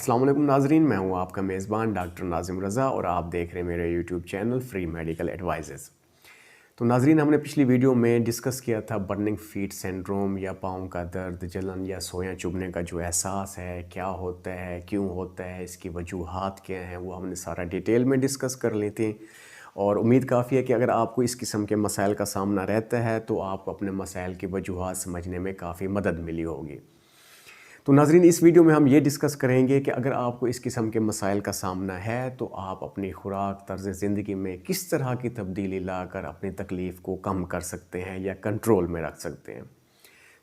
अस्सलाम वालेकुम नाजरीन, मैं हूं आपका मेज़बान डॉक्टर नाजिम रज़ा और आप देख रहे हैं मेरे यूट्यूब चैनल फ्री मेडिकल एडवाइजेज़। तो नाजरीन, हमने पिछली वीडियो में डिस्कस किया था बर्निंग फीट सिंड्रोम या पाँव का दर्द, जलन या सोया चुभने का जो एहसास है, क्या होता है, क्यों होता है, इसकी वजूहात क्या हैं, वो हमने सारा डिटेल में डिस्कस कर ली थी। और उम्मीद काफ़ी है कि अगर आपको इस किस्म के मसाइल का सामना रहता है तो आपको अपने मसाइल की वजूहात समझने में काफ़ी मदद मिली होगी। तो नाज़रीन, इस वीडियो में हम ये डिस्कस करेंगे कि अगर आपको इस किस्म के मसाइल का सामना है तो आप अपनी खुराक, तर्ज़ ज़िंदगी में किस तरह की तब्दीली लाकर अपनी तकलीफ़ को कम कर सकते हैं या कंट्रोल में रख सकते हैं।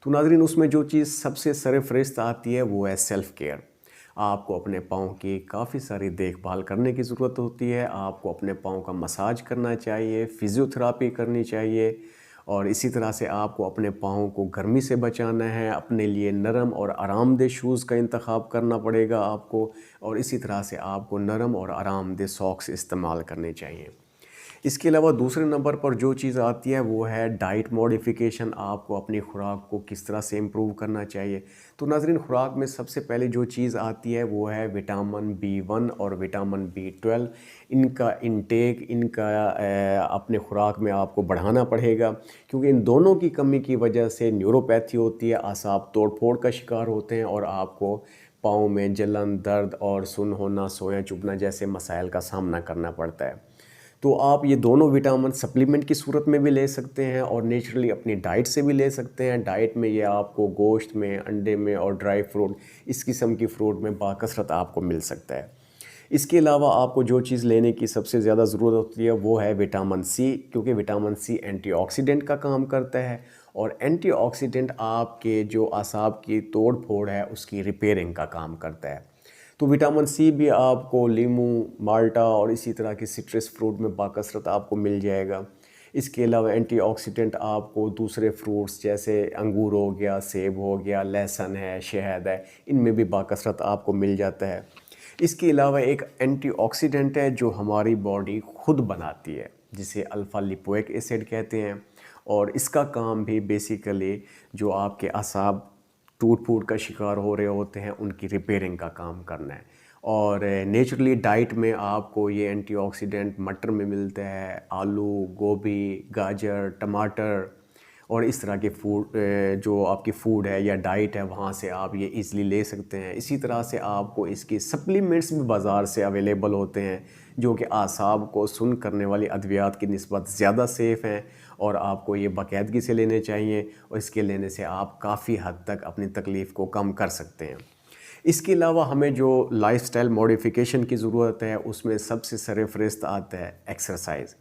तो नाज़रीन, उसमें जो चीज़ सबसे सरफ़हरिस्त आती है वो है सेल्फ़ केयर। आपको अपने पाँव की काफ़ी सारी देखभाल करने की ज़रूरत होती है। आपको अपने पाँव का मसाज करना चाहिए, फ़िज़ियोथेरेपी करनी चाहिए और इसी तरह से आपको अपने पाँव को गर्मी से बचाना है। अपने लिए नरम और आरामदेह शूज़ का इंतखाब करना पड़ेगा आपको, और इसी तरह से आपको नरम और आरामदेह सॉक्स इस्तेमाल करने चाहिए। इसके अलावा दूसरे नंबर पर जो चीज़ आती है वो है डाइट मॉडिफिकेशन। आपको अपनी खुराक को किस तरह से इम्प्रूव करना चाहिए। तो नाज़रीन, खुराक में सबसे पहले जो चीज़ आती है वो है विटामिन B1 और विटामिन B12। इनका इंटेक, अपने खुराक में आपको बढ़ाना पड़ेगा, क्योंकि इन दोनों की कमी की वजह से न्यूरोपैथी होती है, आसाब तोड़ फोड़ का शिकार होते हैं और आपको पाँव में जलन, दर्द और सुन्न होना, सोया चुभना जैसे मसाइल का सामना करना पड़ता है। तो आप ये दोनों विटामिन सप्लीमेंट की सूरत में भी ले सकते हैं और नेचुरली अपनी डाइट से भी ले सकते हैं। डाइट में ये आपको गोश्त में, अंडे में और ड्राई फ्रूट, इस किस्म की फ्रूट में बाकसरत आपको मिल सकता है। इसके अलावा आपको जो चीज़ लेने की सबसे ज़्यादा ज़रूरत होती है वो है विटामिन सी, क्योंकि विटामिन सी एंटीऑक्सीडेंट का काम करता है और एंटीऑक्सीडेंट आपके जो आसाब की तोड़ फोड़ है उसकी रिपेयरिंग का काम करता है। तो विटामिन सी भी आपको लीमू, माल्टा और इसी तरह के सिट्रस फ्रूट में बाकसरत आपको मिल जाएगा। इसके अलावा एंटीऑक्सीडेंट आपको दूसरे फ्रूट्स जैसे अंगूर हो गया, सेब हो गया, लहसुन है, शहद है, इनमें भी बाकसरत आपको मिल जाता है। इसके अलावा एक एंटीऑक्सीडेंट है जो हमारी बॉडी खुद बनाती है, जिसे अल्फ़ा लिपोइक एसिड कहते हैं, और इसका काम भी बेसिकली जो आपके असाब टूट फूट का शिकार हो रहे होते हैं उनकी रिपेयरिंग का काम करना है। और नेचुरली डाइट में आपको ये एंटीऑक्सीडेंट मटर में मिलता है, आलू, गोभी, गाजर, टमाटर और इस तरह के फूड, जो आपकी फूड है या डाइट है वहाँ से आप ये इजीली ले सकते हैं। इसी तरह से आपको इसकी सप्लीमेंट्स भी बाज़ार से अवेलेबल होते हैं जो कि आसाब को सुन्न करने वाली अद्वियात की निस्बत ज़्यादा सेफ़ हैं और आपको ये बाकायदगी से लेने चाहिए, और इसके लेने से आप काफ़ी हद तक अपनी तकलीफ़ को कम कर सकते हैं। इसके अलावा हमें जो लाइफ़स्टाइल मॉडिफिकेशन की ज़रूरत है उसमें सबसे सरफ़हरिस्त आता है एक्सरसाइज़।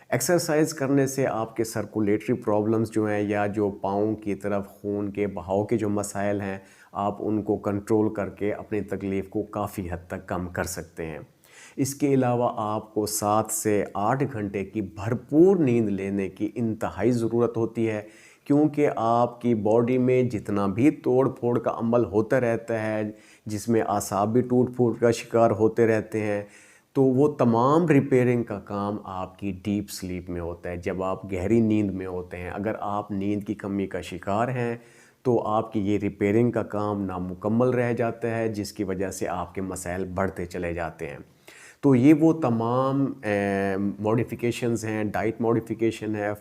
एक्सरसाइज करने से आपके सर्कुलेटरी प्रॉब्लम्स जो हैं या जो पाँव की तरफ खून के बहाव के जो मसाइल हैं, आप उनको कंट्रोल करके अपनी तकलीफ़ को काफ़ी हद तक कम कर सकते हैं। इसके अलावा आपको 7 से 8 घंटे की भरपूर नींद लेने की इंतहाई ज़रूरत होती है, क्योंकि आपकी बॉडी में जितना भी तोड़ फोड़ का अमल होता रहता है, जिसमें आसाब भी टूट फूट का शिकार होते रहते हैं, तो वो तमाम रिपेयरिंग का काम आपकी डीप स्लीप में होता है, जब आप गहरी नींद में होते हैं। अगर आप नींद की कमी का शिकार हैं तो आपकी ये रिपेयरिंग का काम नामुकम्मल रह जाता है, जिसकी वजह से आपके मसाइल बढ़ते चले जाते हैं। तो ये वो तमाम मॉडिफिकेशंस हैं, डाइट मॉडिफिकेशन है,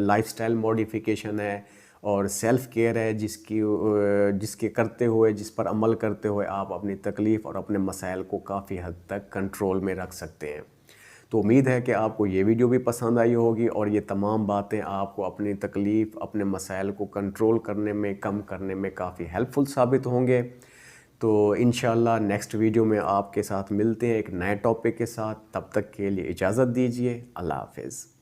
लाइफस्टाइल मॉडिफिकेशन है और सेल्फ़ केयर है, जिसके करते हुए, जिस पर अमल करते हुए आप अपनी तकलीफ़ और अपने मसाइल को काफ़ी हद तक कंट्रोल में रख सकते हैं। तो उम्मीद है कि आपको ये वीडियो भी पसंद आई होगी और ये तमाम बातें आपको अपनी तकलीफ़, अपने मसाइल को कंट्रोल करने में, कम करने में काफ़ी हेल्पफुल साबित होंगे। तो इंशाल्लाह नेक्स्ट वीडियो में आपके साथ मिलते हैं एक नए टॉपिक के साथ। तब तक के लिए इजाज़त दीजिए। अल्लाह हाफ़िज़।